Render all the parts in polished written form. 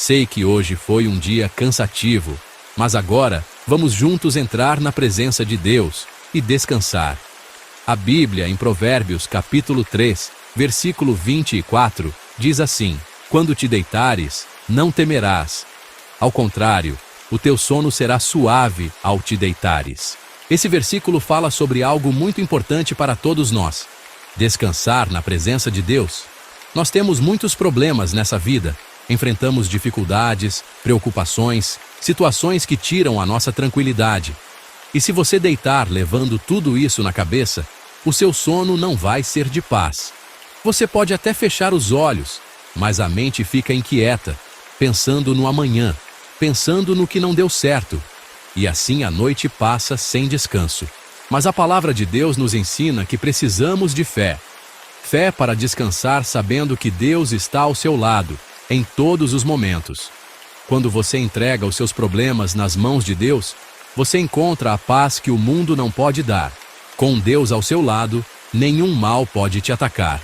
Sei que hoje foi um dia cansativo, mas agora vamos juntos entrar na presença de Deus e descansar. A Bíblia, em Provérbios capítulo 3, versículo 24, diz assim: quando te deitares, não temerás. Ao contrário, o teu sono será suave ao te deitares. Esse versículo fala sobre algo muito importante para todos nós: descansar na presença de Deus. Nós temos muitos problemas nessa vida, enfrentamos dificuldades, preocupações, situações que tiram a nossa tranquilidade. E se você deitar levando tudo isso na cabeça, o seu sono não vai ser de paz. Você pode até fechar os olhos, mas a mente fica inquieta, pensando no amanhã, pensando no que não deu certo. E assim a noite passa sem descanso. Mas a palavra de Deus nos ensina que precisamos de fé. Fé para descansar sabendo que Deus está ao seu lado, em todos os momentos. Quando você entrega os seus problemas nas mãos de Deus, você encontra a paz que o mundo não pode dar. Com Deus ao seu lado, nenhum mal pode te atacar.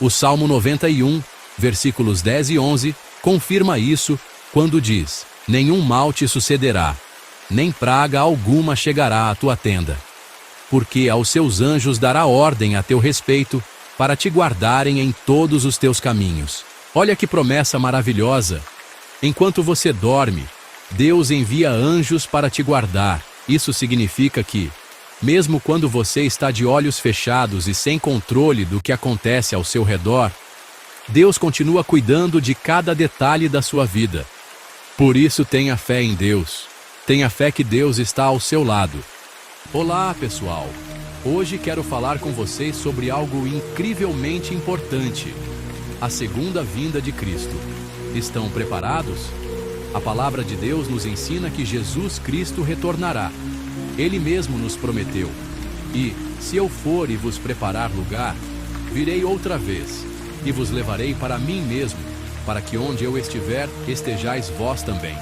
O Salmo 91, versículos 10 e 11, confirma isso quando diz: nenhum mal te sucederá, nem praga alguma chegará à tua tenda. Porque aos seus anjos dará ordem a teu respeito, para te guardarem em todos os teus caminhos. Olha que promessa maravilhosa! Enquanto você dorme, Deus envia anjos para te guardar. Isso significa que, mesmo quando você está de olhos fechados e sem controle do que acontece ao seu redor, Deus continua cuidando de cada detalhe da sua vida. Por isso tenha fé em Deus. Tenha fé que Deus está ao seu lado. Olá, pessoal! Hoje quero falar com vocês sobre algo incrivelmente importante: a segunda vinda de Cristo. Estão preparados? A palavra de Deus nos ensina que Jesus Cristo retornará. Ele mesmo nos prometeu: e, se eu for e vos preparar lugar, virei outra vez, e vos levarei para mim mesmo, para que onde eu estiver, estejais vós também.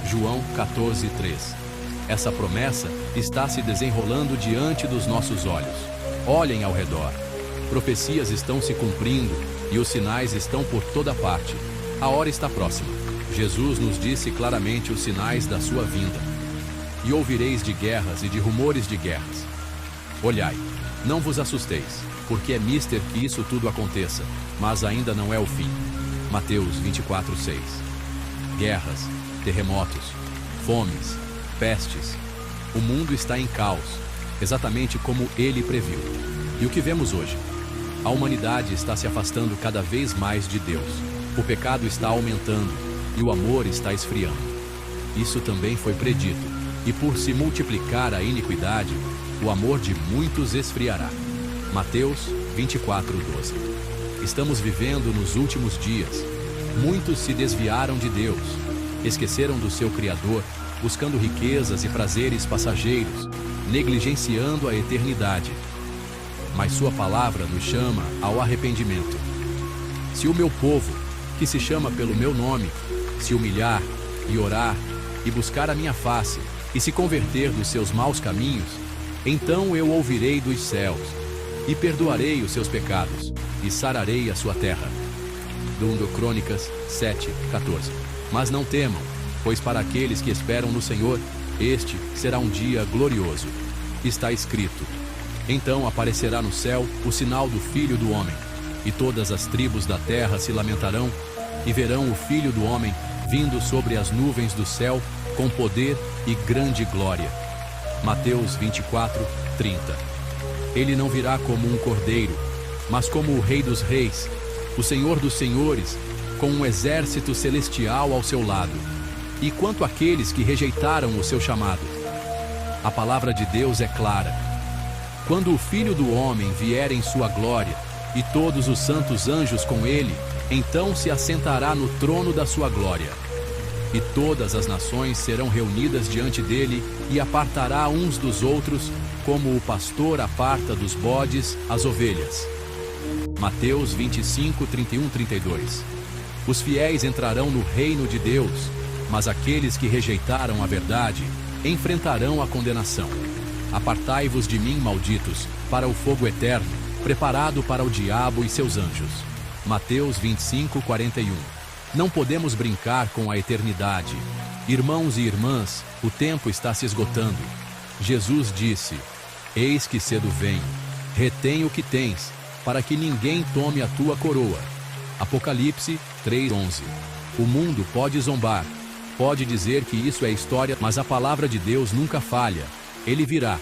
João 14:3. Essa promessa está se desenrolando diante dos nossos olhos. Olhem ao redor. Profecias estão se cumprindo e os sinais estão por toda parte. A hora está próxima. Jesus nos disse claramente os sinais da sua vinda. E ouvireis de guerras e de rumores de guerras. Olhai, não vos assusteis, porque é mister que isso tudo aconteça, mas ainda não é o fim. Mateus 24:6. Guerras, terremotos, fomes, pestes. O mundo está em caos, exatamente como ele previu. E o que vemos hoje? A humanidade está se afastando cada vez mais de Deus. O pecado está aumentando e o amor está esfriando. Isso também foi predito, e por se multiplicar a iniquidade, o amor de muitos esfriará. Mateus 24:12. Estamos vivendo nos últimos dias. Muitos se desviaram de Deus, esqueceram do seu Criador, buscando riquezas e prazeres passageiros, negligenciando a eternidade. Mas sua palavra nos chama ao arrependimento. Se o meu povo, que se chama pelo meu nome, se humilhar e orar e buscar a minha face e se converter dos seus maus caminhos, então eu ouvirei dos céus e perdoarei os seus pecados e sararei a sua terra. 2 Crônicas 7:14. Mas não temam, pois para aqueles que esperam no Senhor, este será um dia glorioso. Está escrito: então aparecerá no céu o sinal do Filho do Homem, e todas as tribos da terra se lamentarão, e verão o Filho do Homem vindo sobre as nuvens do céu, com poder e grande glória. Mateus 24:30. Ele não virá como um cordeiro, mas como o Rei dos Reis, o Senhor dos Senhores, com um exército celestial ao seu lado. E quanto àqueles que rejeitaram o seu chamado, a palavra de Deus é clara. Quando o Filho do Homem vier em sua glória, e todos os santos anjos com ele, então se assentará no trono da sua glória. E todas as nações serão reunidas diante dele, e apartará uns dos outros, como o pastor aparta dos bodes as ovelhas. Mateus 25:31-32. Os fiéis entrarão no reino de Deus, mas aqueles que rejeitaram a verdade enfrentarão a condenação. Apartai-vos de mim, malditos, para o fogo eterno, preparado para o diabo e seus anjos. Mateus 25:41. Não podemos brincar com a eternidade. Irmãos e irmãs, o tempo está se esgotando. Jesus disse: Eis que cedo venho. Retém o que tens, para que ninguém tome a tua coroa. Apocalipse 3:11. O mundo pode zombar, pode dizer que isso é história, mas a palavra de Deus nunca falha. Ele virá.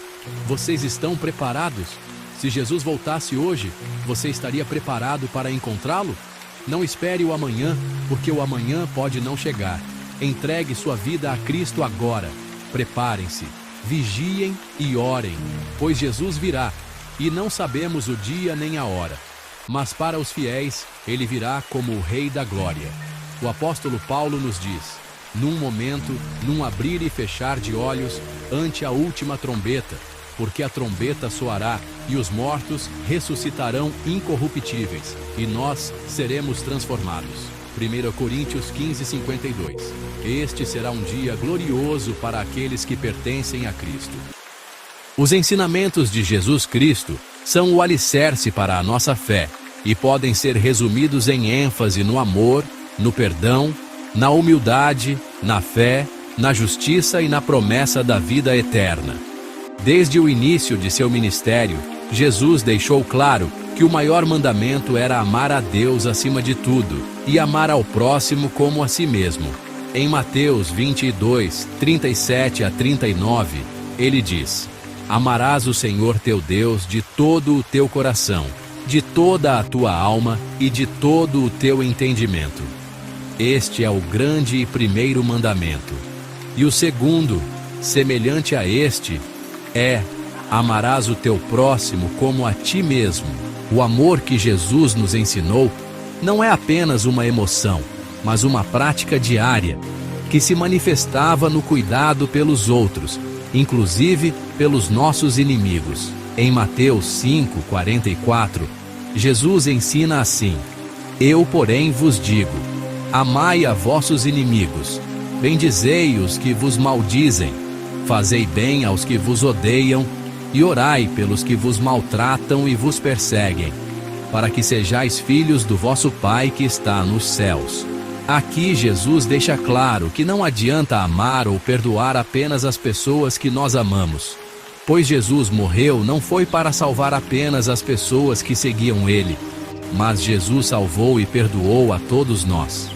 Vocês estão preparados? Se Jesus voltasse hoje, você estaria preparado para encontrá-lo? Não espere o amanhã, porque o amanhã pode não chegar. Entregue sua vida a Cristo agora. Preparem-se, vigiem e orem, pois Jesus virá, e não sabemos o dia nem a hora. Mas para os fiéis, ele virá como o Rei da Glória. O apóstolo Paulo nos diz: num momento, num abrir e fechar de olhos, ante a última trombeta, porque a trombeta soará, e os mortos ressuscitarão incorruptíveis, e nós seremos transformados. 1 Coríntios 15:52. Este será um dia glorioso para aqueles que pertencem a Cristo. Os ensinamentos de Jesus Cristo são o alicerce para a nossa fé, e podem ser resumidos em ênfase no amor, no perdão, na humildade, na fé, na justiça e na promessa da vida eterna. Desde o início de seu ministério, Jesus deixou claro que o maior mandamento era amar a Deus acima de tudo e amar ao próximo como a si mesmo. Em Mateus 22, 37 a 39, ele diz: Amarás o Senhor teu Deus de todo o teu coração, de toda a tua alma e de todo o teu entendimento. Este é o grande e primeiro mandamento. E o segundo, semelhante a este, é: amarás o teu próximo como a ti mesmo. O amor que Jesus nos ensinou não é apenas uma emoção, mas uma prática diária, que se manifestava no cuidado pelos outros, inclusive pelos nossos inimigos. Em Mateus 5:44, Jesus ensina assim: Eu, porém, vos digo, amai a vossos inimigos, bendizei os que vos maldizem, fazei bem aos que vos odeiam, e orai pelos que vos maltratam e vos perseguem, para que sejais filhos do vosso Pai que está nos céus. Aqui Jesus deixa claro que não adianta amar ou perdoar apenas as pessoas que nós amamos, pois Jesus morreu não foi para salvar apenas as pessoas que seguiam ele, mas Jesus salvou e perdoou a todos nós.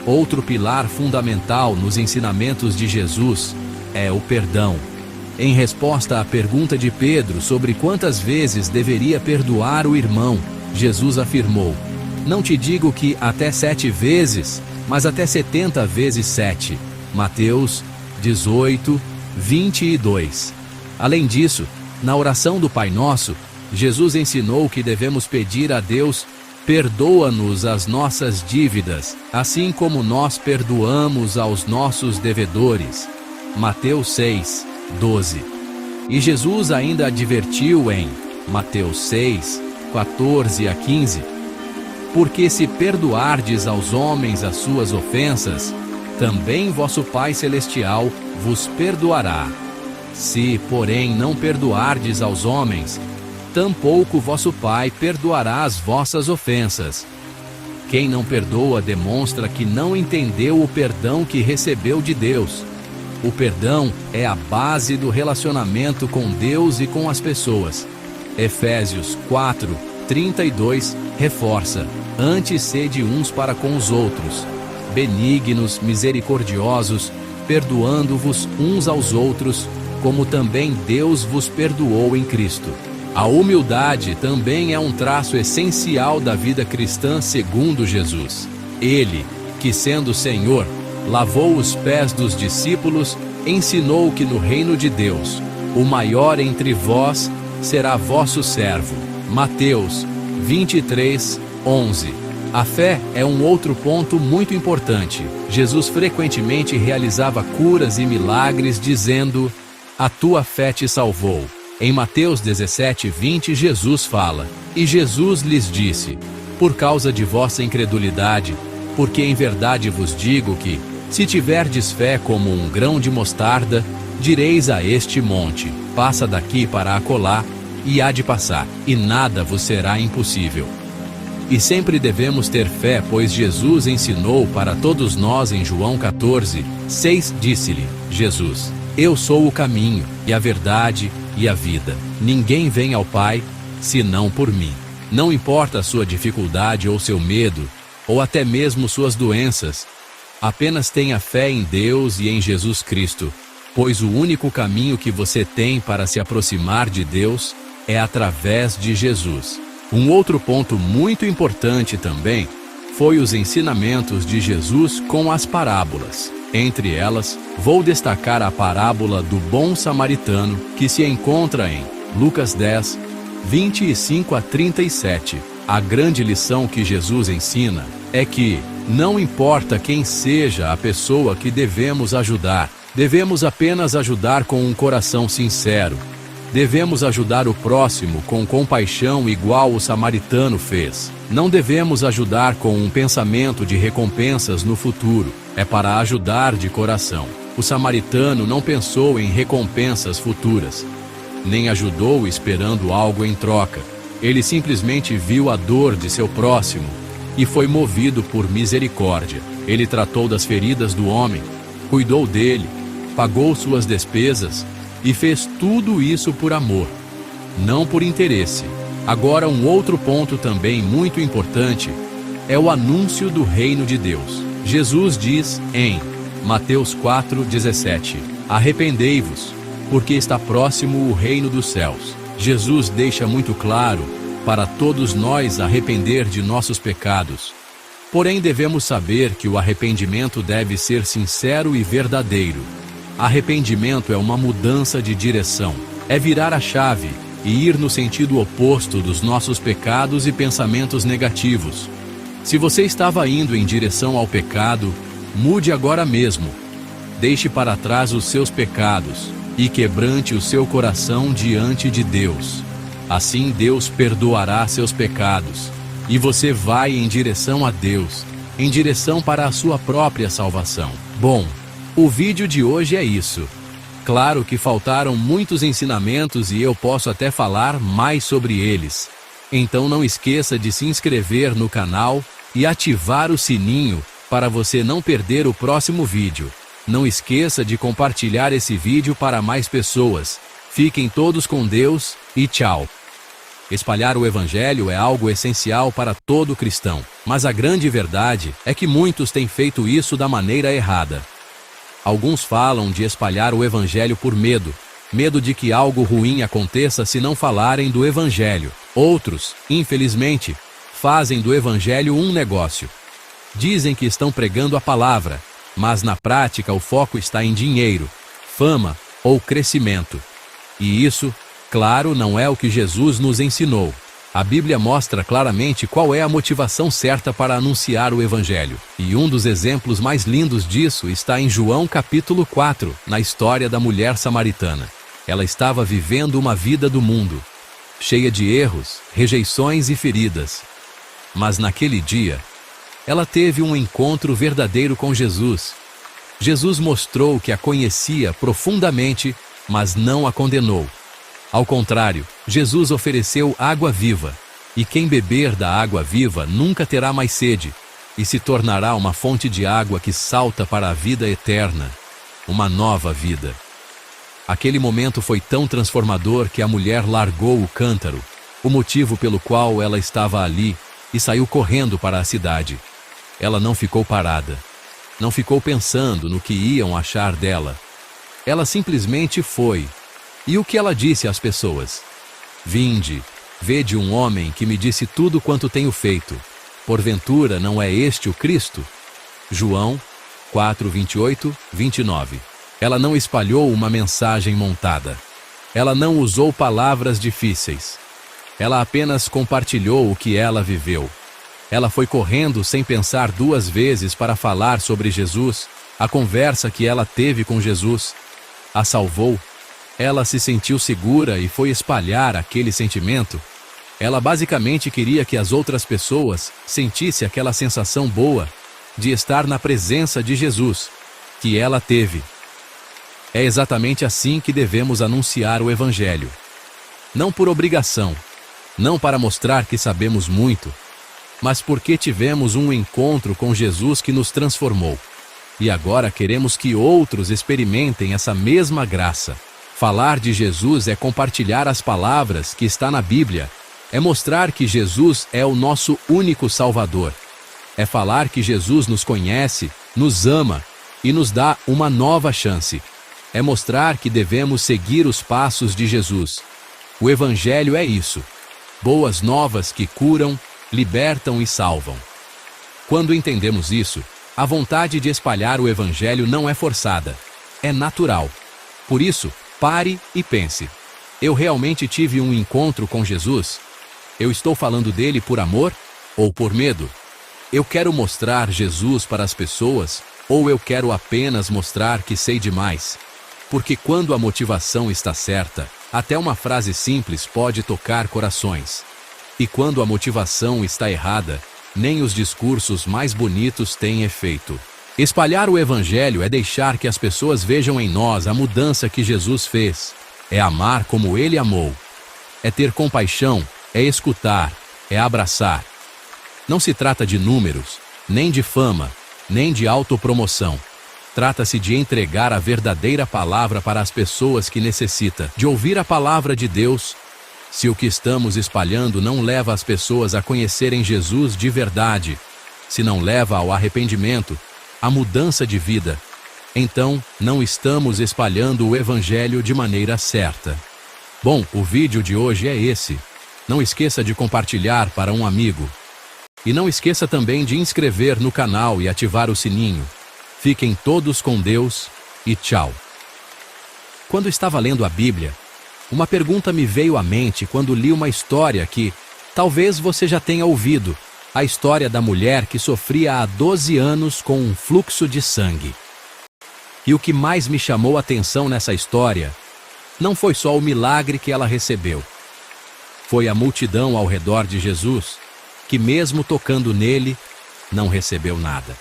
Outro pilar fundamental nos ensinamentos de Jesus é o perdão. Em resposta à pergunta de Pedro sobre quantas vezes deveria perdoar o irmão, Jesus afirmou: Não te digo que até 7 vezes, mas até 70 vezes 7. Mateus 18, 22. Além disso, na oração do Pai Nosso, Jesus ensinou que devemos pedir a Deus: perdoa-nos as nossas dívidas, assim como nós perdoamos aos nossos devedores. Mateus 6, 12. E Jesus ainda advertiu em Mateus 6, 14 a 15: Porque se perdoardes aos homens as suas ofensas, também vosso Pai Celestial vos perdoará. Se, porém, não perdoardes aos homens, tampouco vosso Pai perdoará as vossas ofensas. Quem não perdoa demonstra que não entendeu o perdão que recebeu de Deus. O perdão é a base do relacionamento com Deus e com as pessoas. Efésios 4, 32 reforça: Antes sede uns para com os outros, benignos, misericordiosos, perdoando-vos uns aos outros, como também Deus vos perdoou em Cristo. A humildade também é um traço essencial da vida cristã segundo Jesus. Ele, que sendo Senhor, lavou os pés dos discípulos, ensinou que no reino de Deus, o maior entre vós será vosso servo. Mateus 23, 11. A fé é um outro ponto muito importante. Jesus frequentemente realizava curas e milagres dizendo: A tua fé te salvou. Em Mateus 17, 20, Jesus fala: E Jesus lhes disse: Por causa de vossa incredulidade, porque em verdade vos digo que, se tiverdes fé como um grão de mostarda, direis a este monte: Passa daqui para acolá, e há de passar, e nada vos será impossível. E sempre devemos ter fé, pois Jesus ensinou para todos nós em João 14:6, disse-lhe Jesus: Eu sou o caminho, e a verdade, e a vida. Ninguém vem ao Pai, senão por mim. Não importa a sua dificuldade ou seu medo, ou até mesmo suas doenças, apenas tenha fé em Deus e em Jesus Cristo, pois o único caminho que você tem para se aproximar de Deus é através de Jesus. Um outro ponto muito importante também foi os ensinamentos de Jesus com as parábolas. Entre elas, vou destacar a parábola do bom samaritano, que se encontra em Lucas 10:25-37. A grande lição que Jesus ensina é que, não importa quem seja a pessoa que devemos ajudar, devemos apenas ajudar com um coração sincero. Devemos ajudar o próximo com compaixão igual o samaritano fez. Não devemos ajudar com um pensamento de recompensas no futuro. É para ajudar de coração. O samaritano não pensou em recompensas futuras, nem ajudou esperando algo em troca. Ele simplesmente viu a dor de seu próximo e foi movido por misericórdia. Ele tratou das feridas do homem, cuidou dele, pagou suas despesas e fez tudo isso por amor, não por interesse. Agora, um outro ponto também muito importante é o anúncio do reino de Deus. Jesus diz em Mateus 4:17: Arrependei-vos, porque está próximo o reino dos céus. Jesus deixa muito claro para todos nós arrepender de nossos pecados. Porém, devemos saber que o arrependimento deve ser sincero e verdadeiro. Arrependimento é uma mudança de direção. É virar a chave e ir no sentido oposto dos nossos pecados e pensamentos negativos. Se você estava indo em direção ao pecado, mude agora mesmo. Deixe para trás os seus pecados e quebrante o seu coração diante de Deus. Assim Deus perdoará seus pecados e você vai em direção a Deus, em direção para a sua própria salvação. Bom, o vídeo de hoje é isso. Claro que faltaram muitos ensinamentos e eu posso até falar mais sobre eles. Então não esqueça de se inscrever no canal e ativar o sininho para você não perder o próximo vídeo. Não esqueça de compartilhar esse vídeo para mais pessoas. Fiquem todos com Deus e tchau. Espalhar o Evangelho é algo essencial para todo cristão, mas a grande verdade é que muitos têm feito isso da maneira errada. Alguns falam de espalhar o Evangelho por medo de que algo ruim aconteça se não falarem do Evangelho. Outros, infelizmente, fazem do Evangelho um negócio. Dizem que estão pregando a palavra, mas na prática o foco está em dinheiro, fama ou crescimento. E isso, claro, não é o que Jesus nos ensinou. A Bíblia mostra claramente qual é a motivação certa para anunciar o Evangelho. E um dos exemplos mais lindos disso está em João capítulo 4, na história da mulher samaritana. Ela estava vivendo uma vida do mundo, cheia de erros, rejeições e feridas. Mas naquele dia, ela teve um encontro verdadeiro com Jesus. Jesus mostrou que a conhecia profundamente, mas não a condenou. Ao contrário, Jesus ofereceu água viva, e quem beber da água viva nunca terá mais sede, e se tornará uma fonte de água que salta para a vida eterna, uma nova vida. Aquele momento foi tão transformador que a mulher largou o cântaro, o motivo pelo qual ela estava ali, e saiu correndo para a cidade. Ela não ficou parada, não ficou pensando no que iam achar dela. Ela simplesmente foi. E o que ela disse às pessoas? Vinde, vede um homem que me disse tudo quanto tenho feito. Porventura não é este o Cristo? João 4:28-29. Ela não espalhou uma mensagem montada. Ela não usou palavras difíceis. Ela apenas compartilhou o que ela viveu. Ela foi correndo sem pensar duas vezes para falar sobre Jesus, a conversa que ela teve com Jesus a salvou. Ela se sentiu segura e foi espalhar aquele sentimento. Ela basicamente queria que as outras pessoas sentissem aquela sensação boa de estar na presença de Jesus, que ela teve. É exatamente assim que devemos anunciar o Evangelho. Não por obrigação, não para mostrar que sabemos muito, mas porque tivemos um encontro com Jesus que nos transformou. E agora queremos que outros experimentem essa mesma graça. Falar de Jesus é compartilhar as palavras que está na Bíblia. É mostrar que Jesus é o nosso único Salvador. É falar que Jesus nos conhece, nos ama e nos dá uma nova chance. É mostrar que devemos seguir os passos de Jesus. O Evangelho é isso. Boas novas que curam, libertam e salvam. Quando entendemos isso, a vontade de espalhar o Evangelho não é forçada. É natural. Por isso, pare e pense. Eu realmente tive um encontro com Jesus? Eu estou falando dele por amor ou por medo? Eu quero mostrar Jesus para as pessoas ou eu quero apenas mostrar que sei demais? Porque quando a motivação está certa, até uma frase simples pode tocar corações. E quando a motivação está errada, nem os discursos mais bonitos têm efeito. Espalhar o Evangelho é deixar que as pessoas vejam em nós a mudança que Jesus fez. É amar como Ele amou. É ter compaixão, é escutar, é abraçar. Não se trata de números, nem de fama, nem de autopromoção. Trata-se de entregar a verdadeira palavra para as pessoas que necessitam de ouvir a palavra de Deus. Se o que estamos espalhando não leva as pessoas a conhecerem Jesus de verdade, se não leva ao arrependimento, à mudança de vida, então não estamos espalhando o Evangelho de maneira certa. Bom, o vídeo de hoje é esse. Não esqueça de compartilhar para um amigo. E não esqueça também de inscrever no canal e ativar o sininho. Fiquem todos com Deus e tchau. Quando estava lendo a Bíblia, uma pergunta me veio à mente quando li uma história que talvez você já tenha ouvido. A história da mulher que sofria há 12 anos com um fluxo de sangue. E o que mais me chamou a atenção nessa história não foi só o milagre que ela recebeu. Foi a multidão ao redor de Jesus, que mesmo tocando nele, não recebeu nada.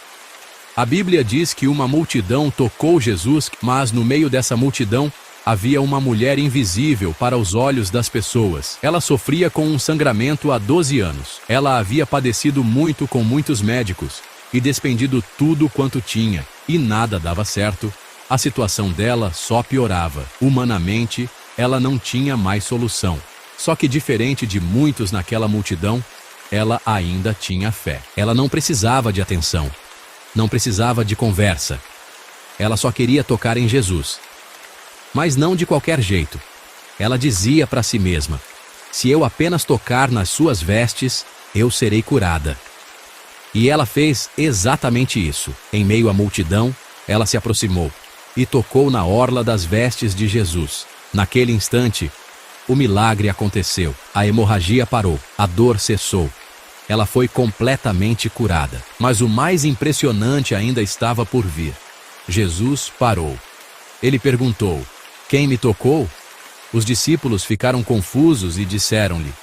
A Bíblia diz que uma multidão tocou Jesus, mas no meio dessa multidão havia uma mulher invisível para os olhos das pessoas. Ela sofria com um sangramento há 12 anos. Ela havia padecido muito com muitos médicos e despendido tudo quanto tinha, e nada dava certo. A situação dela só piorava. Humanamente, ela não tinha mais solução. Só que diferente de muitos naquela multidão, ela ainda tinha fé. Ela não precisava de atenção. Não precisava de conversa. Ela só queria tocar em Jesus. Mas não de qualquer jeito. Ela dizia para si mesma: se eu apenas tocar nas suas vestes, eu serei curada. E ela fez exatamente isso. Em meio à multidão, ela se aproximou e tocou na orla das vestes de Jesus. Naquele instante, o milagre aconteceu. A hemorragia parou, a dor cessou. Ela foi completamente curada. Mas o mais impressionante ainda estava por vir. Jesus parou. Ele perguntou: quem me tocou? Os discípulos ficaram confusos e disseram-lhe: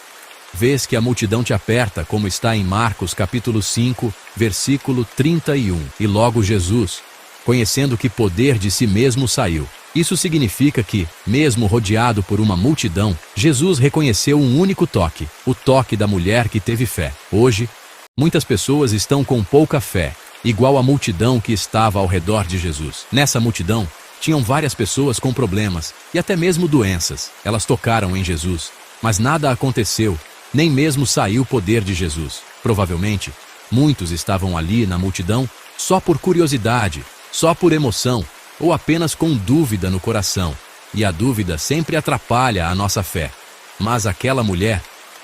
vês que a multidão te aperta, como está em Marcos capítulo 5, versículo 31. E logo Jesus, conhecendo que poder de si mesmo saiu. Isso significa que, mesmo rodeado por uma multidão, Jesus reconheceu um único toque, o toque da mulher que teve fé. Hoje, muitas pessoas estão com pouca fé, igual a multidão que estava ao redor de Jesus. Nessa multidão, tinham várias pessoas com problemas e até mesmo doenças. Elas tocaram em Jesus, mas nada aconteceu, nem mesmo saiu o poder de Jesus. Provavelmente, muitos estavam ali na multidão só por curiosidade, só por emoção, ou apenas com dúvida no coração. E a dúvida sempre atrapalha a nossa fé. Mas aquela mulher,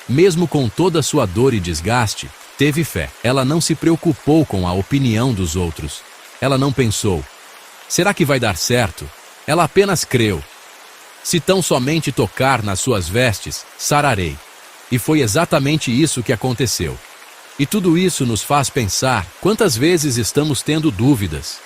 mesmo com toda a sua dor e desgaste, teve fé. Ela não se preocupou com a opinião dos outros. Ela não pensou: será que vai dar certo? Ela apenas creu. Se tão somente tocar nas suas vestes, sararei. E foi exatamente isso que aconteceu. E tudo isso nos faz pensar quantas vezes estamos tendo dúvidas.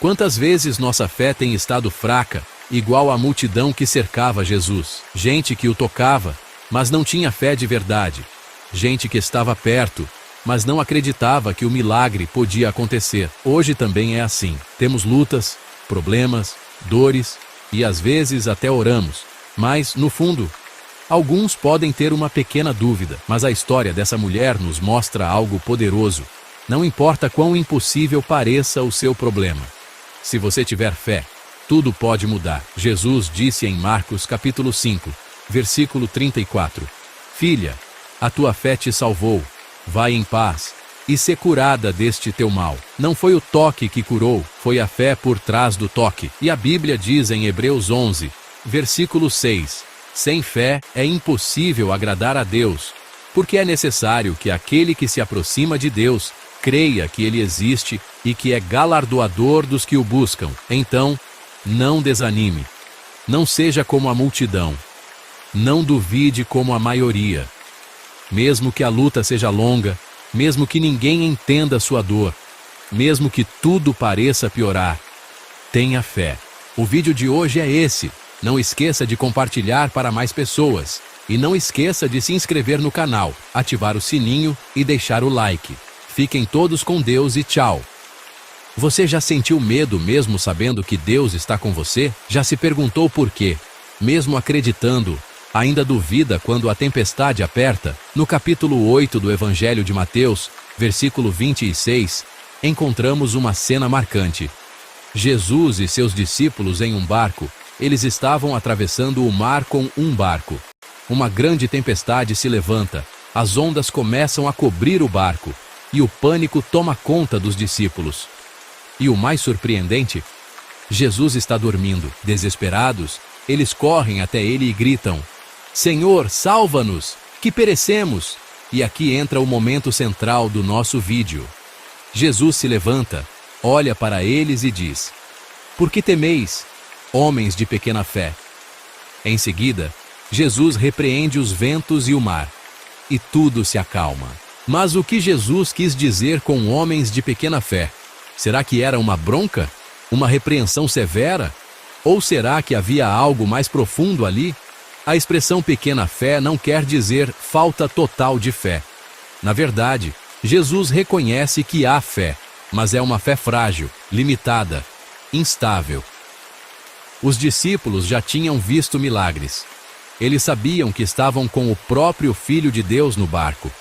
Quantas vezes nossa fé tem estado fraca, igual à multidão que cercava Jesus. Gente que o tocava, mas não tinha fé de verdade. Gente que estava perto, mas não acreditava que o milagre podia acontecer. Hoje também é assim. Temos lutas, problemas, dores, e às vezes até oramos. Mas, no fundo, Alguns podem ter uma pequena dúvida, mas a história dessa mulher nos mostra algo poderoso. Não importa quão impossível pareça o seu problema. Se você tiver fé, tudo pode mudar. Jesus disse em Marcos capítulo 5, versículo 34: Filha, a tua fé te salvou. Vai em paz e ser curada deste teu mal. Não foi o toque que curou, foi a fé por trás do toque. E a Bíblia diz em Hebreus 11, versículo 6: Sem fé é impossível agradar a Deus, porque é necessário que aquele que se aproxima de Deus creia que Ele existe e que é galardoador dos que o buscam. Então, não desanime. Não seja como a multidão. Não duvide como a maioria. Mesmo que a luta seja longa, mesmo que ninguém entenda sua dor, mesmo que tudo pareça piorar, tenha fé. O vídeo de hoje é esse. Não esqueça de compartilhar para mais pessoas. E não esqueça de se inscrever no canal, ativar o sininho e deixar o like. Fiquem todos com Deus e tchau. Você já sentiu medo mesmo sabendo que Deus está com você? Já se perguntou por quê? Mesmo acreditando, ainda duvida quando a tempestade aperta? No capítulo 8 do Evangelho de Mateus, versículo 26, encontramos uma cena marcante. Jesus e seus discípulos em um barco. Eles estavam atravessando o mar com um barco. Uma grande tempestade se levanta, as ondas começam a cobrir o barco, e o pânico toma conta dos discípulos. E o mais surpreendente, Jesus está dormindo. Desesperados, eles correm até ele e gritam: Senhor, salva-nos, que perecemos! E aqui entra o momento central do nosso vídeo. Jesus se levanta, olha para eles e diz: Por que temeis, homens de pequena fé? Em seguida, Jesus repreende os ventos e o mar, e tudo se acalma. Mas o que Jesus quis dizer com homens de pequena fé? Será que era uma bronca? Uma repreensão severa? Ou será que havia algo mais profundo ali? A expressão pequena fé não quer dizer falta total de fé. Na verdade, Jesus reconhece que há fé, mas é uma fé frágil, limitada, instável. Os discípulos já tinham visto milagres. Eles sabiam que estavam com o próprio Filho de Deus no barco.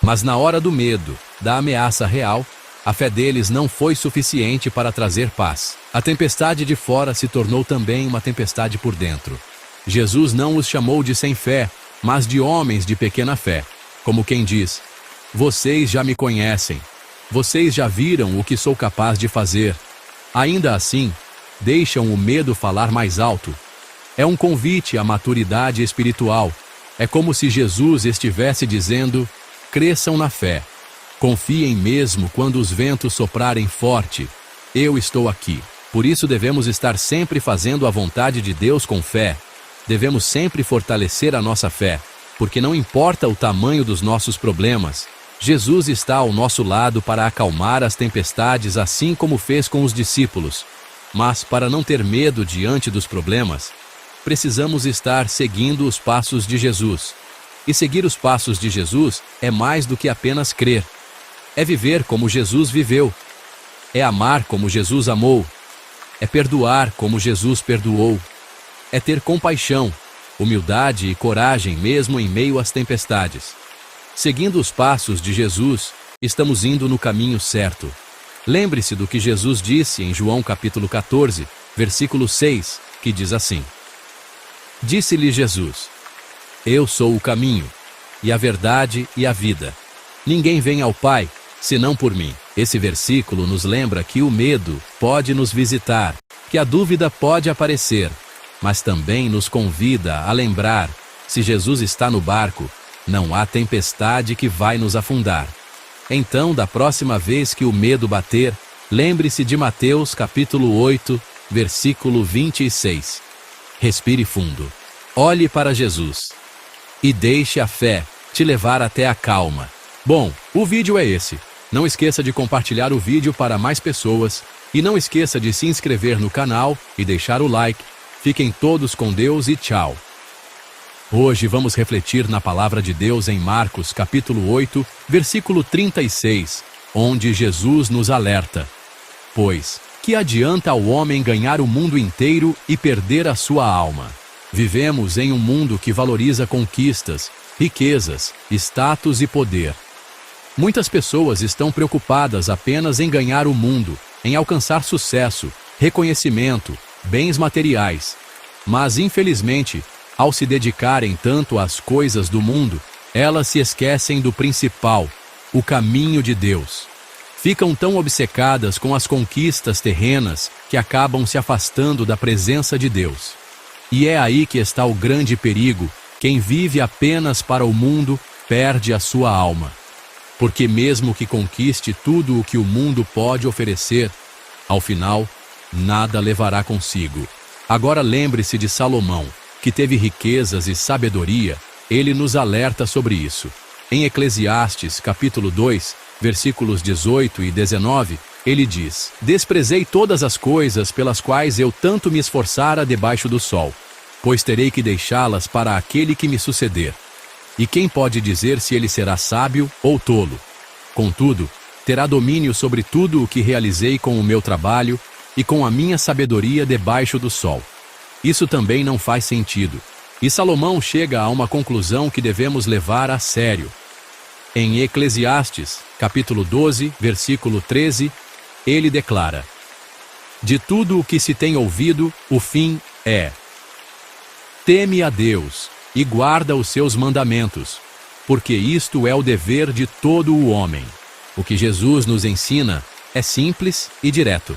Mas na hora do medo, da ameaça real, a fé deles não foi suficiente para trazer paz. A tempestade de fora se tornou também uma tempestade por dentro. Jesus não os chamou de sem fé, mas de homens de pequena fé. Como quem diz: Vocês já me conhecem. Vocês já viram o que sou capaz de fazer. Ainda assim, deixam o medo falar mais alto. É um convite à maturidade espiritual. É como se Jesus estivesse dizendo: Cresçam na fé. Confiem mesmo quando os ventos soprarem forte. Eu estou aqui. Por isso devemos estar sempre fazendo a vontade de Deus com fé. Devemos sempre fortalecer a nossa fé, porque não importa o tamanho dos nossos problemas, Jesus está ao nosso lado para acalmar as tempestades, assim como fez com os discípulos. Mas para não ter medo diante dos problemas, precisamos estar seguindo os passos de Jesus. E seguir os passos de Jesus é mais do que apenas crer. É viver como Jesus viveu. É amar como Jesus amou. É perdoar como Jesus perdoou. É ter compaixão, humildade e coragem mesmo em meio às tempestades. Seguindo os passos de Jesus, estamos indo no caminho certo. Lembre-se do que Jesus disse em João capítulo 14, versículo 6, que diz assim: Disse-lhe Jesus: Eu sou o caminho, e a verdade e a vida. Ninguém vem ao Pai, senão por mim. Esse versículo nos lembra que o medo pode nos visitar, que a dúvida pode aparecer, mas também nos convida a lembrar: se Jesus está no barco, não há tempestade que vai nos afundar. Então, da próxima vez que o medo bater, lembre-se de Mateus capítulo 8, versículo 26. Respire fundo. Olhe para Jesus. E deixe a fé te levar até a calma. Bom, o vídeo é esse. Não esqueça de compartilhar o vídeo para mais pessoas. E não esqueça de se inscrever no canal e deixar o like. Fiquem todos com Deus e tchau. Hoje vamos refletir na palavra de Deus em Marcos capítulo 8, versículo 36, onde Jesus nos alerta: Pois, que adianta ao homem ganhar o mundo inteiro e perder a sua alma? Vivemos em um mundo que valoriza conquistas, riquezas, status e poder. Muitas pessoas estão preocupadas apenas em ganhar o mundo, em alcançar sucesso, reconhecimento, bens materiais. Mas, infelizmente, ao se dedicarem tanto às coisas do mundo, elas se esquecem do principal, o caminho de Deus. Ficam tão obcecadas com as conquistas terrenas que acabam se afastando da presença de Deus. E é aí que está o grande perigo: quem vive apenas para o mundo perde a sua alma. Porque mesmo que conquiste tudo o que o mundo pode oferecer, ao final, nada levará consigo. Agora lembre-se de Salomão, que teve riquezas e sabedoria. Ele nos alerta sobre isso. Em Eclesiastes, capítulo 2, versículos 18 e 19, ele diz: desprezei todas as coisas pelas quais eu tanto me esforçara debaixo do sol, pois terei que deixá-las para aquele que me suceder. E quem pode dizer se ele será sábio ou tolo? Contudo, terá domínio sobre tudo o que realizei com o meu trabalho e com a minha sabedoria debaixo do sol. Isso também não faz sentido. E Salomão chega a uma conclusão que devemos levar a sério. Em Eclesiastes, capítulo 12, versículo 13, ele declara: de tudo o que se tem ouvido, o fim é: teme a Deus e guarda os seus mandamentos, porque isto é o dever de todo o homem. O que Jesus nos ensina é simples e direto.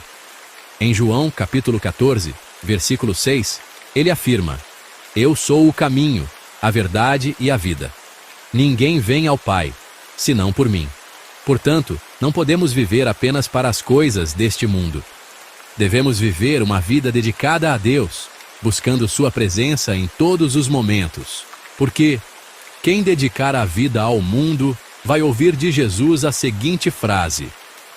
Em João, capítulo 14, versículo 6, ele afirma: eu sou o caminho, a verdade e a vida. Ninguém vem ao Pai, senão por mim. Portanto, não podemos viver apenas para as coisas deste mundo. Devemos viver uma vida dedicada a Deus, buscando sua presença em todos os momentos. Porque quem dedicar a vida ao mundo vai ouvir de Jesus a seguinte frase,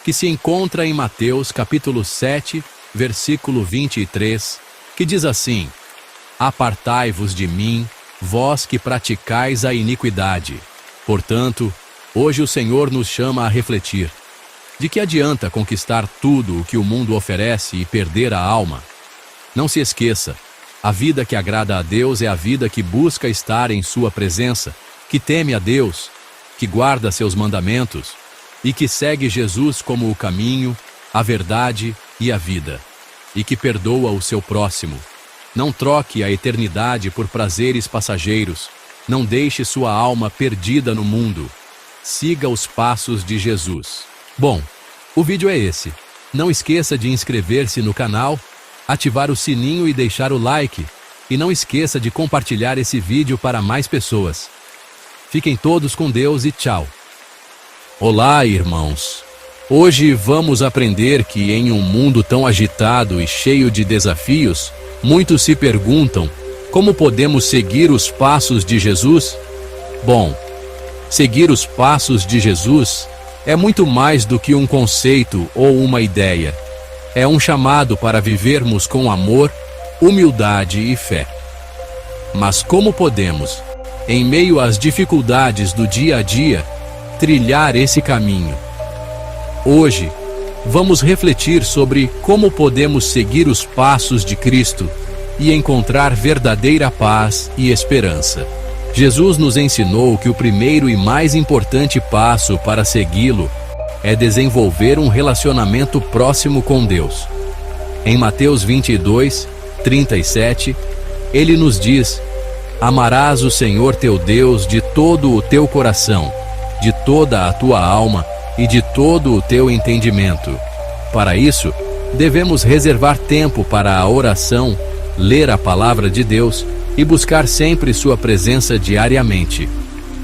que se encontra em Mateus capítulo 7, versículo 23, que diz assim: apartai-vos de mim, vós que praticais a iniquidade. Portanto, hoje o Senhor nos chama a refletir. De que adianta conquistar tudo o que o mundo oferece e perder a alma? Não se esqueça, a vida que agrada a Deus é a vida que busca estar em sua presença, que teme a Deus, que guarda seus mandamentos e que segue Jesus como o caminho, a verdade e a vida, e que perdoa o seu próximo. Não troque a eternidade por prazeres passageiros. Não deixe sua alma perdida no mundo. Siga os passos de Jesus. Bom, o vídeo é esse. Não esqueça de inscrever-se no canal, ativar o sininho e deixar o like. E não esqueça de compartilhar esse vídeo para mais pessoas. Fiquem todos com Deus e tchau. Olá, irmãos. Hoje vamos aprender que em um mundo tão agitado e cheio de desafios, muitos se perguntam: como podemos seguir os passos de Jesus? Bom, seguir os passos de Jesus é muito mais do que um conceito ou uma ideia. É um chamado para vivermos com amor, humildade e fé. Mas como podemos, em meio às dificuldades do dia a dia, trilhar esse caminho? Hoje, vamos refletir sobre como podemos seguir os passos de Cristo e encontrar verdadeira paz e esperança. Jesus nos ensinou que o primeiro e mais importante passo para segui-lo é desenvolver um relacionamento próximo com Deus. Em Mateus 22, 37, ele nos diz: amarás o Senhor teu Deus de todo o teu coração, de toda a tua alma e de todo o teu entendimento. Para isso, devemos reservar tempo para a oração, ler a palavra de Deus e buscar sempre sua presença diariamente.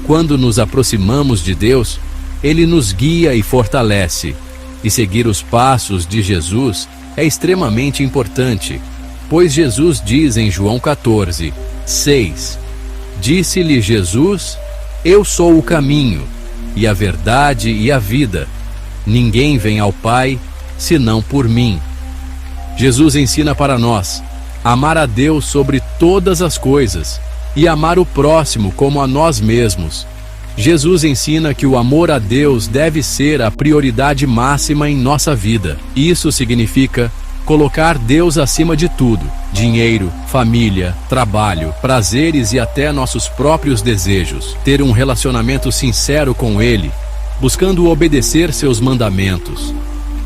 Quando nos aproximamos de Deus, Ele nos guia e fortalece. E seguir os passos de Jesus é extremamente importante, pois Jesus diz em João 14, 6, disse-lhe Jesus: eu sou o caminho, e a verdade e a vida. Ninguém vem ao Pai, senão por mim. Jesus ensina para nós amar a Deus sobre todas as coisas e amar o próximo como a nós mesmos. Jesus ensina que o amor a Deus deve ser a prioridade máxima em nossa vida. Isso significa Colocar Deus acima de tudo: dinheiro, família, trabalho, prazeres e até nossos próprios desejos. Ter um relacionamento sincero com Ele, buscando obedecer seus mandamentos.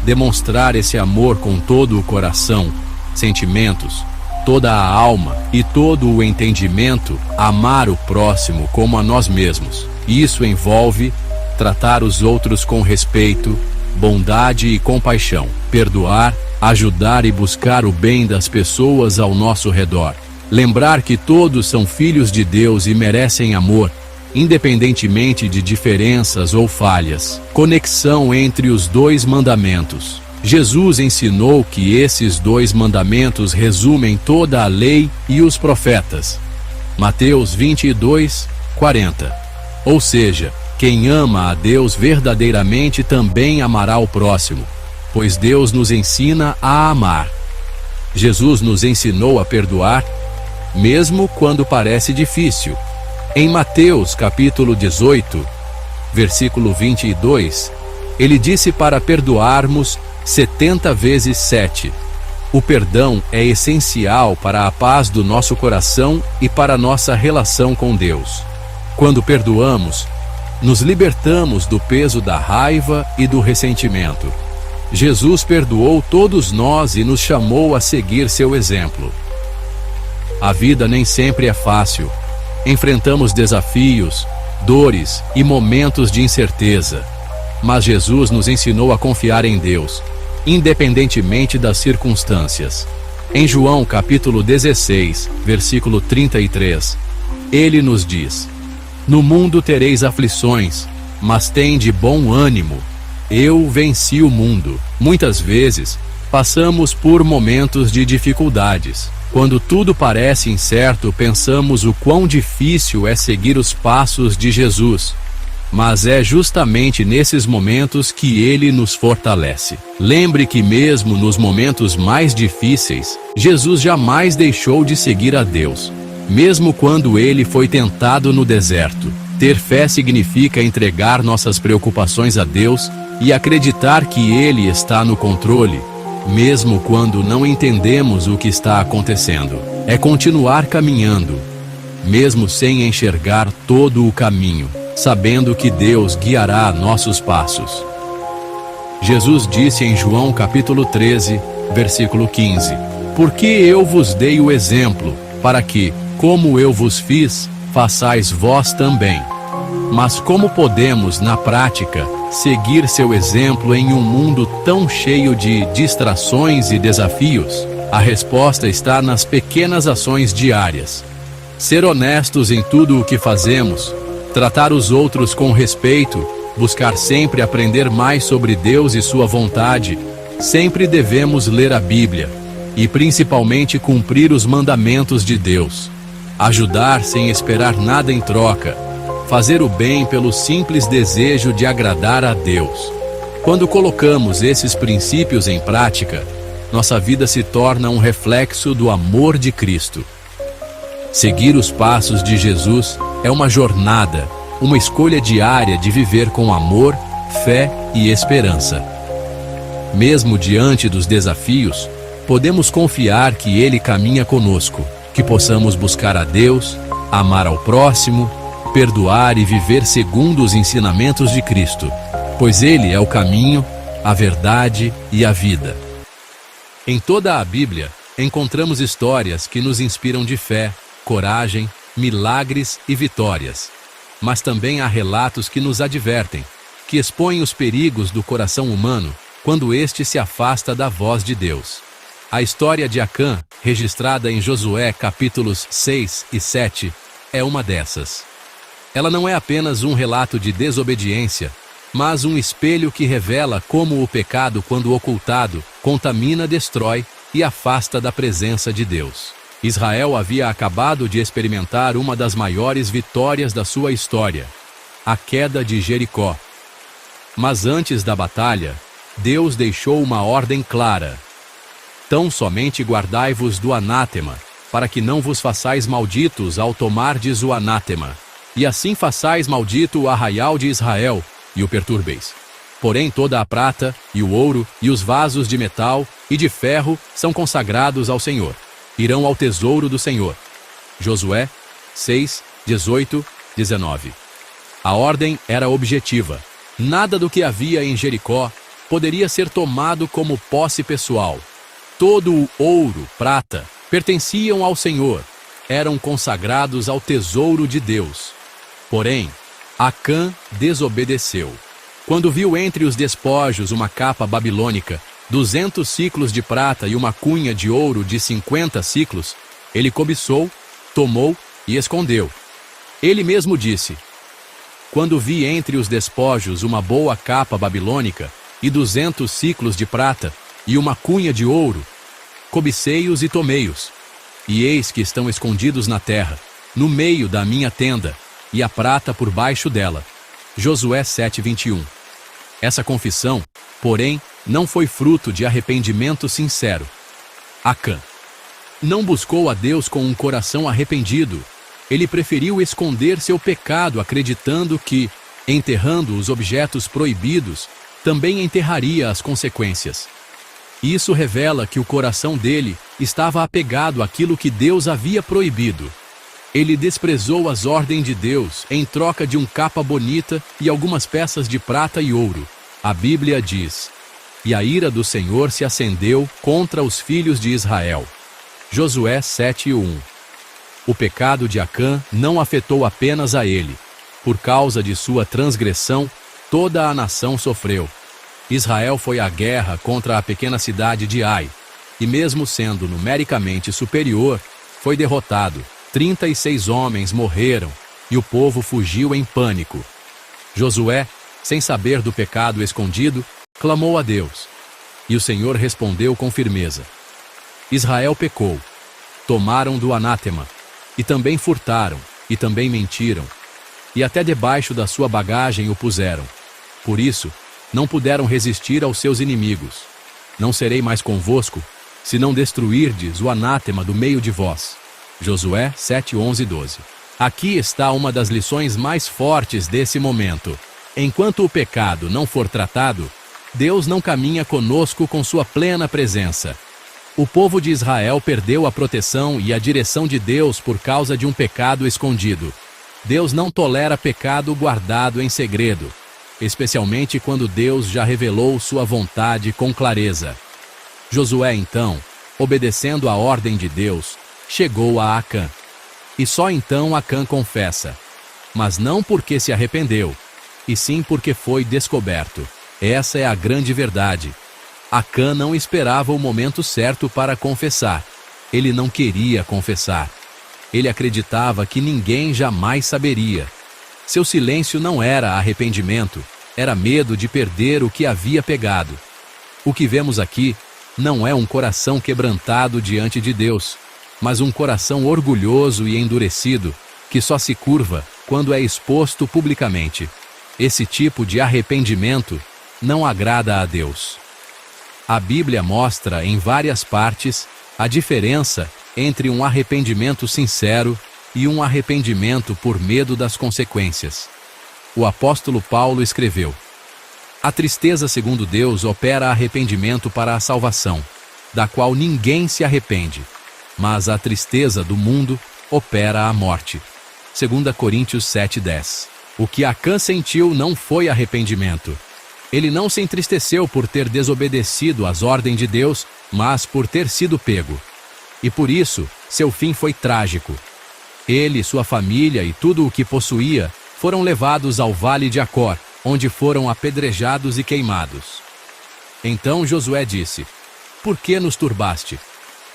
Demonstrar esse amor com todo o coração, sentimentos, toda a alma e todo o entendimento. Amar o próximo como a nós mesmos. Isso envolve tratar os outros com respeito, bondade e compaixão. Perdoar, ajudar e buscar o bem das pessoas ao nosso redor. Lembrar que todos são filhos de Deus e merecem amor, independentemente de diferenças ou falhas. Conexão entre os dois mandamentos. Jesus ensinou que esses dois mandamentos resumem toda a lei e os profetas. Mateus 22:40. Ou seja, quem ama a Deus verdadeiramente também amará o próximo, pois Deus nos ensina a amar. Jesus nos ensinou a perdoar, mesmo quando parece difícil. Em Mateus capítulo 18, versículo 22, ele disse para perdoarmos 70 vezes 7. O perdão é essencial para a paz do nosso coração e para a nossa relação com Deus. Quando perdoamos, nos libertamos do peso da raiva e do ressentimento. Jesus perdoou todos nós e nos chamou a seguir seu exemplo. A vida nem sempre é fácil. Enfrentamos desafios, dores e momentos de incerteza. Mas Jesus nos ensinou a confiar em Deus, independentemente das circunstâncias. Em João capítulo 16, versículo 33, ele nos diz: no mundo tereis aflições, mas tende bom ânimo. Eu venci o mundo. Muitas vezes, passamos por momentos de dificuldades. Quando tudo parece incerto, pensamos o quão difícil é seguir os passos de Jesus. Mas é justamente nesses momentos que Ele nos fortalece. Lembre que mesmo nos momentos mais difíceis, Jesus jamais deixou de seguir a Deus. Mesmo quando Ele foi tentado no deserto. Ter fé significa entregar nossas preocupações a Deus e acreditar que Ele está no controle, mesmo quando não entendemos o que está acontecendo. É continuar caminhando, mesmo sem enxergar todo o caminho, sabendo que Deus guiará nossos passos. Jesus disse em João capítulo 13, versículo 15: porque eu vos dei o exemplo, para que, como eu vos fiz, façais vós também. Mas como podemos, na prática, seguir seu exemplo em um mundo tão cheio de distrações e desafios? A resposta está nas pequenas ações diárias. Ser honestos em tudo o que fazemos, tratar os outros com respeito, buscar sempre aprender mais sobre Deus e sua vontade. Sempre devemos ler a Bíblia e principalmente cumprir os mandamentos de Deus. Ajudar sem esperar nada em troca. Fazer o bem pelo simples desejo de agradar a Deus. Quando colocamos esses princípios em prática, nossa vida se torna um reflexo do amor de Cristo. Seguir os passos de Jesus é uma jornada, uma escolha diária de viver com amor, fé e esperança. Mesmo diante dos desafios, podemos confiar que Ele caminha conosco, que possamos buscar a Deus, amar ao próximo, perdoar e viver segundo os ensinamentos de Cristo, pois Ele é o caminho, a verdade e a vida. Em toda a Bíblia, encontramos histórias que nos inspiram de fé, coragem, milagres e vitórias. Mas também há relatos que nos advertem, que expõem os perigos do coração humano quando este se afasta da voz de Deus. A história de Acã, registrada em Josué capítulos 6 e 7, é uma dessas. Ela não é apenas um relato de desobediência, mas um espelho que revela como o pecado, quando ocultado, contamina, destrói e afasta da presença de Deus. Israel havia acabado de experimentar uma das maiores vitórias da sua história, a queda de Jericó. Mas antes da batalha, Deus deixou uma ordem clara: tão somente guardai-vos do anátema, para que não vos façais malditos ao tomardes o anátema. E assim façais maldito o arraial de Israel, e o perturbeis. Porém toda a prata, e o ouro, e os vasos de metal e de ferro são consagrados ao Senhor. Irão ao tesouro do Senhor. Josué 6, 18, 19. A ordem era objetiva. Nada do que havia em Jericó poderia ser tomado como posse pessoal. Todo o ouro, prata, pertenciam ao Senhor. Eram consagrados ao tesouro de Deus. Porém, Acã desobedeceu. Quando viu entre os despojos uma capa babilônica, 200 siclos de prata e uma cunha de ouro de 50 siclos, ele cobiçou, tomou e escondeu. Ele mesmo disse: quando vi entre os despojos uma boa capa babilônica e 200 siclos de prata e uma cunha de ouro, cobicei-os e tomei-os. E eis que estão escondidos na terra, no meio da minha tenda, e a prata por baixo dela. Josué 7:21. Essa confissão, porém, não foi fruto de arrependimento sincero. Acã não buscou a Deus com um coração arrependido. Ele preferiu esconder seu pecado, acreditando que, enterrando os objetos proibidos, também enterraria as consequências. Isso revela que o coração dele estava apegado àquilo que Deus havia proibido. Ele desprezou as ordens de Deus em troca de capa bonita e algumas peças de prata e ouro. A Bíblia diz: e a ira do Senhor se acendeu contra os filhos de Israel. Josué 7:1. O pecado de Acã não afetou apenas a ele. Por causa de sua transgressão, toda a nação sofreu. Israel foi à guerra contra a pequena cidade de Ai, e mesmo sendo numericamente superior, foi derrotado. 36 homens morreram, e o povo fugiu em pânico. Josué, sem saber do pecado escondido, clamou a Deus. E o Senhor respondeu com firmeza. Israel pecou. Tomaram do anátema, e também furtaram, e também mentiram, e até debaixo da sua bagagem o puseram. Por isso, não puderam resistir aos seus inimigos. Não serei mais convosco, se não destruirdes o anátema do meio de vós. Josué 7:11-12. Aqui está uma das lições mais fortes desse momento. Enquanto o pecado não for tratado, Deus não caminha conosco com sua plena presença. O povo de Israel perdeu a proteção e a direção de Deus por causa de um pecado escondido. Deus não tolera pecado guardado em segredo, especialmente quando Deus já revelou sua vontade com clareza. Josué, então, obedecendo à ordem de Deus, chegou a Acã. E só então Acã confessa, mas não porque se arrependeu, e sim porque foi descoberto. Essa é a grande verdade. Acã não esperava o momento certo para confessar. Ele não queria confessar. Ele acreditava que ninguém jamais saberia. Seu silêncio não era arrependimento, era medo de perder o que havia pegado. O que vemos aqui não é um coração quebrantado diante de Deus, mas um coração orgulhoso e endurecido, que só se curva quando é exposto publicamente. Esse tipo de arrependimento não agrada a Deus. A Bíblia mostra em várias partes a diferença entre um arrependimento sincero e um arrependimento por medo das consequências. O apóstolo Paulo escreveu: a tristeza segundo Deus opera arrependimento para a salvação, da qual ninguém se arrepende, mas a tristeza do mundo opera a morte. 2 Coríntios 7:10. O que Acã sentiu não foi arrependimento. Ele não se entristeceu por ter desobedecido às ordens de Deus, mas por ter sido pego. E por isso, seu fim foi trágico. Ele, sua família e tudo o que possuía foram levados ao vale de Acor, onde foram apedrejados e queimados. Então Josué disse: por que nos turbaste?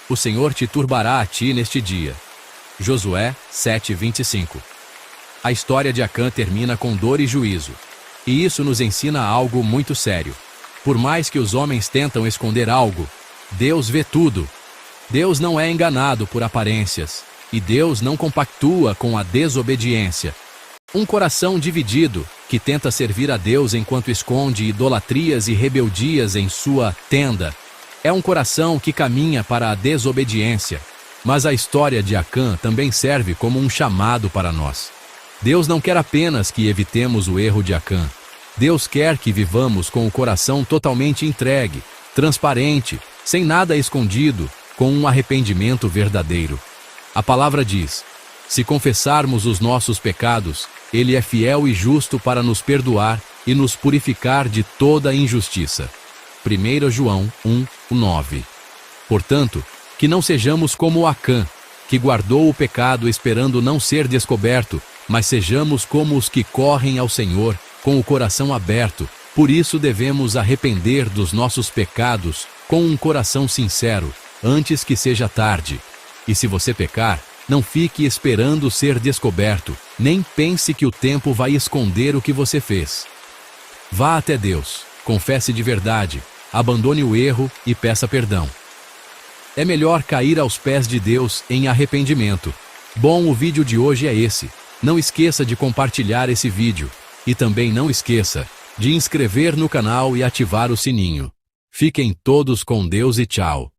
O Senhor te turbará a ti neste dia. Josué 7:25. A história de Acã termina com dor e juízo. E isso nos ensina algo muito sério. Por mais que os homens tentam esconder algo, Deus vê tudo. Deus não é enganado por aparências, e Deus não compactua com a desobediência. Um coração dividido, que tenta servir a Deus enquanto esconde idolatrias e rebeldias em sua tenda, é um coração que caminha para a desobediência. Mas a história de Acã também serve como um chamado para nós. Deus não quer apenas que evitemos o erro de Acã. Deus quer que vivamos com o coração totalmente entregue, transparente, sem nada escondido, com um arrependimento verdadeiro. A palavra diz: se confessarmos os nossos pecados, Ele é fiel e justo para nos perdoar e nos purificar de toda injustiça. 1 João 1:9. Portanto, que não sejamos como Acã, que guardou o pecado esperando não ser descoberto, mas sejamos como os que correm ao Senhor, com o coração aberto. Por isso devemos arrepender dos nossos pecados com um coração sincero, antes que seja tarde. E se você pecar, não fique esperando ser descoberto, nem pense que o tempo vai esconder o que você fez. Vá até Deus, confesse de verdade, abandone o erro e peça perdão. É melhor cair aos pés de Deus em arrependimento. Bom, o vídeo de hoje é esse. Não esqueça de compartilhar esse vídeo. E também não esqueça de inscrever no canal e ativar o sininho. Fiquem todos com Deus e tchau.